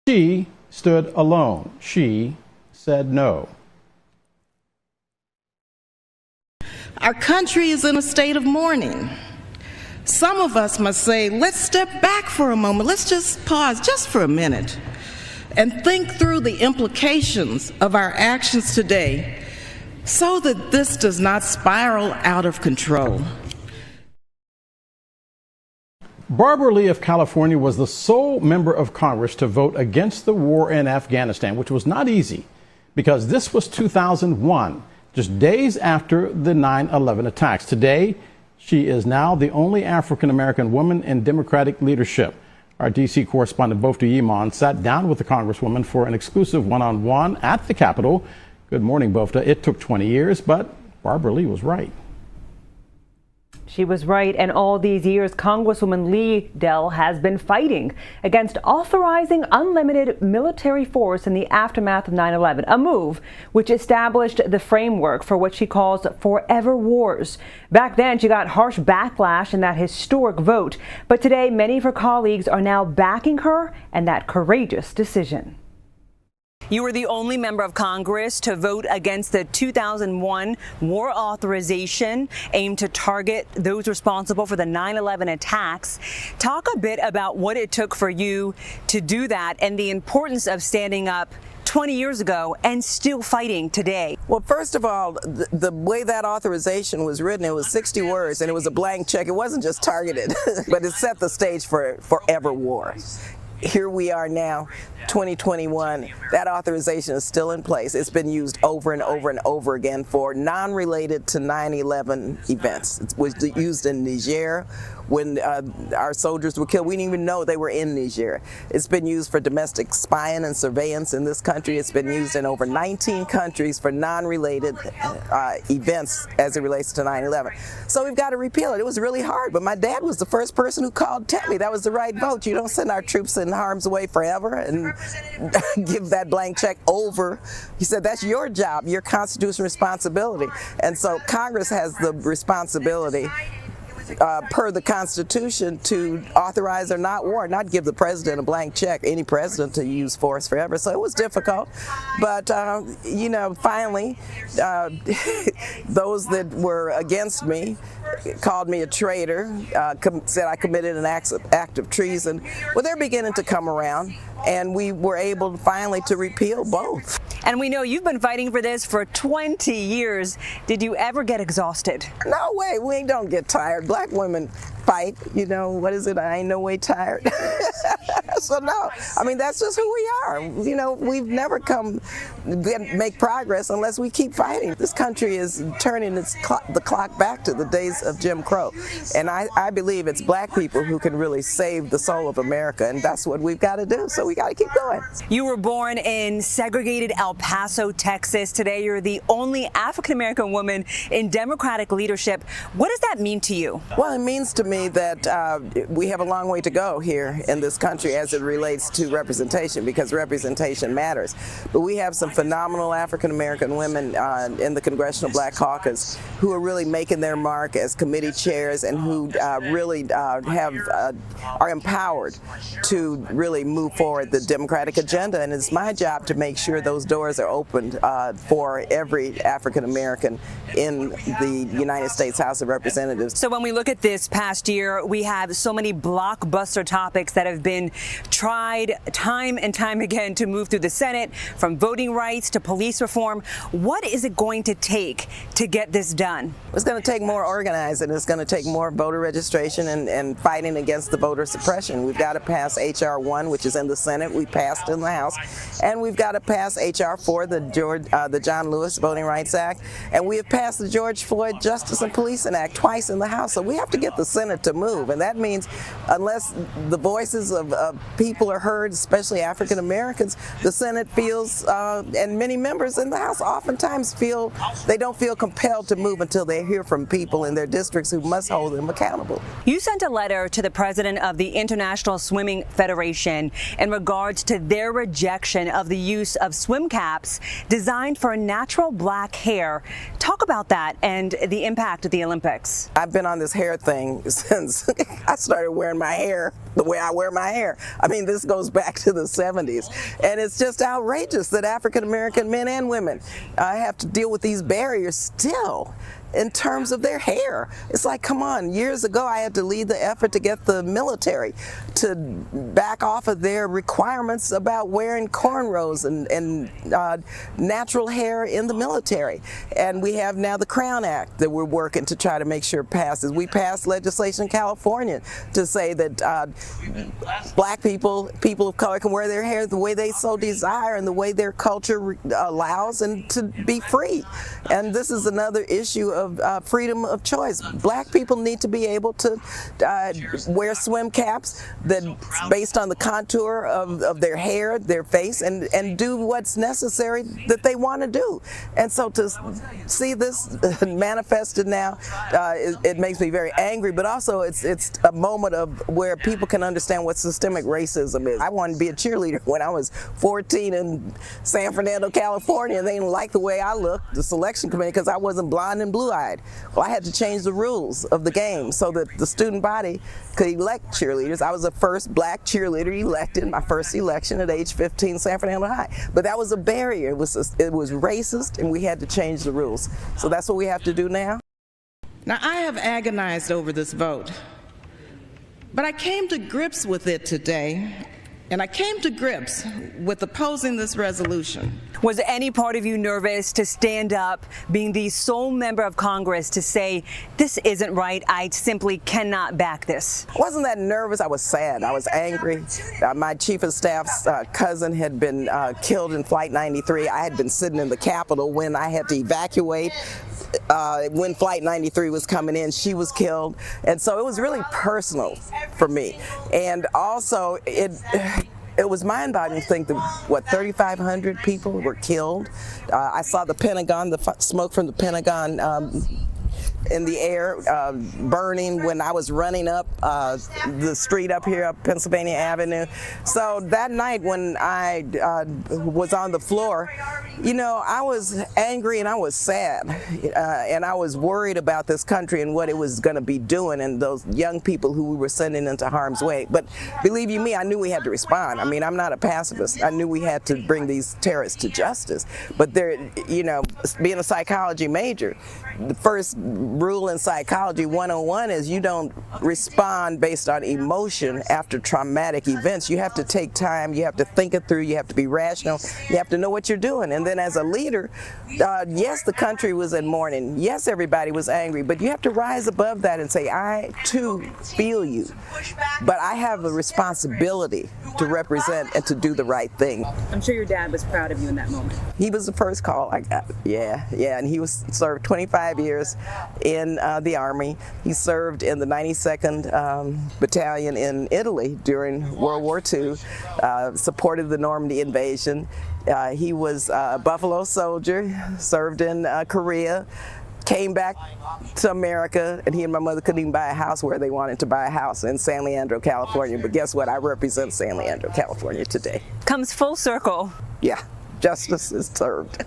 She stood alone. She said no. Our country is in a state of mourning. Some of us must say, let's step back for a moment. Let's just pause just for a minute and think through the implications of our actions today so that this does not spiral out of control. Barbara Lee of California was the sole member of Congress to vote against the war in Afghanistan, which was not easy because this was 2001, just days after the 9/11 attacks. Today, she is now the only African-American woman in Democratic leadership. Our D.C. correspondent Bofta Yimam sat down with the Congresswoman for an exclusive one-on-one at the Capitol. Good morning, Bofta. It took 20 years, but Barbara Lee was right. She was right, and all these years, Congresswoman Lee has been fighting against authorizing unlimited military force in the aftermath of 9/11, a move which established the framework for what she calls forever wars. Back then, she got harsh backlash in that historic vote, but today, many of her colleagues are now backing her and that courageous decision. You were the only member of Congress to vote against the 2001 war authorization aimed to target those responsible for the 9/11 attacks. Talk a bit about what it took for you to do that and the importance of standing up 20 years ago and still fighting today. Well, first of all, the way that authorization was written, it was 60 words and it was a blank check. It wasn't just targeted, but it set the stage for forever war. Here we are now, 2021. That authorization is still in place. It's been used over and over and over again for non-related to 9/11 events. It was used in Niger when our soldiers were killed. We didn't even know they were in Niger. It's been used for domestic spying and surveillance in this country. It's been used in over 19 countries for non-related events as it relates to 9/11. So we've got to repeal it. It was really hard, but my dad was the first person who called to tell me that was the right vote. You don't send our troops in harm's way forever and give that blank check over. He said, that's your job, your constitutional responsibility. And so Congress has the responsibility per the Constitution to authorize or not war, not give the president a blank check, any president, to use force forever. So it was difficult, but you know, finally those that were against me called me a traitor, said I committed an act of treason. Well, they're beginning to come around, and we were able finally to repeal both. And we know you've been fighting for this for 20 years. Did you ever get exhausted? No way, we don't get tired. Black women fight, you know, what is it? I ain't no way tired. So no, I mean, that's just who we are. You know, we've never make progress unless we keep fighting. This country is turning the clock back to the days of Jim Crow. And I believe it's black people who can really save the soul of America, and that's what we've got to do. So we got to keep going. You were born in segregated El Paso, Texas. Today, you're the only African-American woman in Democratic leadership. What does that mean to you? Well, it means to me that we have a long way to go here in this country as it relates to representation, because representation matters. But we have some phenomenal African-American women in the Congressional Black Caucus who are really making their mark as committee chairs and who really are empowered to really move forward the Democratic agenda. And it's my job to make sure those doors are opened for every African-American in the United States House of Representatives. So when we look at this past year, we have so many blockbuster topics that have been tried time and time again to move through the Senate, from voting rights to police reform. What is it going to take to get this done? It's going to take more organizing. It's going to take more voter registration and fighting against the voter suppression. We've got to pass H.R. 1, which is in the Senate. We passed in the House. And we've got to pass H.R. 4, the John Lewis Voting Rights Act. And we have passed the George Floyd Justice and Policing Act twice in the House. So we have to get the Senate to move. And that means unless the voices of people are heard, especially African Americans, the Senate feels, and many members in the House oftentimes feel, they don't feel compelled to move until they hear from people in their districts who must hold them accountable. You sent a letter to the president of the International Swimming Federation in regards to their rejection of the use of swim caps designed for natural black hair. Talk about that and the impact of the Olympics. I've been on this hair thing since I started wearing my hair the way I wear my hair. I mean, this goes back to the 70s. And it's just outrageous that African American men and women have to deal with these barriers still in terms of their hair. It's like, come on, years ago I had to lead the effort to get the military to back off of their requirements about wearing cornrows and natural hair in the military. And we have now the Crown Act that we're working to try to make sure passes. We passed legislation in California to say that black people of color can wear their hair the way they so desire and the way their culture allows, and to be free. And this is another issue of freedom of choice. Black people need to be able to wear swim caps that based on the contour of their hair, their face, and do what's necessary that they want to do. And so to see this manifested now, it makes me very angry, but also it's a moment of where people can understand what systemic racism is. I wanted to be a cheerleader when I was 14 in San Fernando, California, and they didn't like the way I looked, the selection committee, because I wasn't blonde and blue-eyed. Well, I had to change the rules of the game so that the student body could elect cheerleaders. I was the first black cheerleader elected, my first election at age 15, San Fernando High. But that was a barrier. It was racist, and we had to change the rules. So that's what we have to do now. Now, I have agonized over this vote, but I came to grips with it today, and I came to grips with opposing this resolution. Was any part of you nervous to stand up, being the sole member of Congress, to say, this isn't right, I simply cannot back this? I wasn't that nervous. I was sad. I was angry. My chief of staff's cousin had been killed in Flight 93. I had been sitting in the Capitol when I had to evacuate. When Flight 93 was coming in, she was killed. And so it was really personal for me. And also, it was mind-boggling to think that, what, 3,500 people were killed. I saw the Pentagon, the smoke from the Pentagon in the air burning when I was running up the street up here, up Pennsylvania Avenue. So that night when I was on the floor, you know, I was angry and I was sad, and I was worried about this country and what it was going to be doing, and those young people who we were sending into harm's way. But believe you me, I knew we had to respond. I mean, I'm not a pacifist. I knew we had to bring these terrorists to justice. But there, you know, being a psychology major, the first rule in psychology 101 is you don't respond based on emotion after traumatic events. You have to take time, you have to think it through, you have to be rational, you have to know what you're doing. And then as a leader, yes, the country was in mourning, yes, everybody was angry, but you have to rise above that and say, I too feel you, but I have a responsibility to represent and to do the right thing. I'm sure your dad was proud of you in that moment. He was the first call I got. Yeah, and he served 25 years in the Army. He served in the 92nd Battalion in Italy during World War II, supported the Normandy invasion. He was a Buffalo soldier, served in Korea, came back to America, and he and my mother couldn't even buy a house where they wanted to buy a house in San Leandro, California. But guess what? I represent San Leandro, California today. Comes full circle. Yeah, justice is served.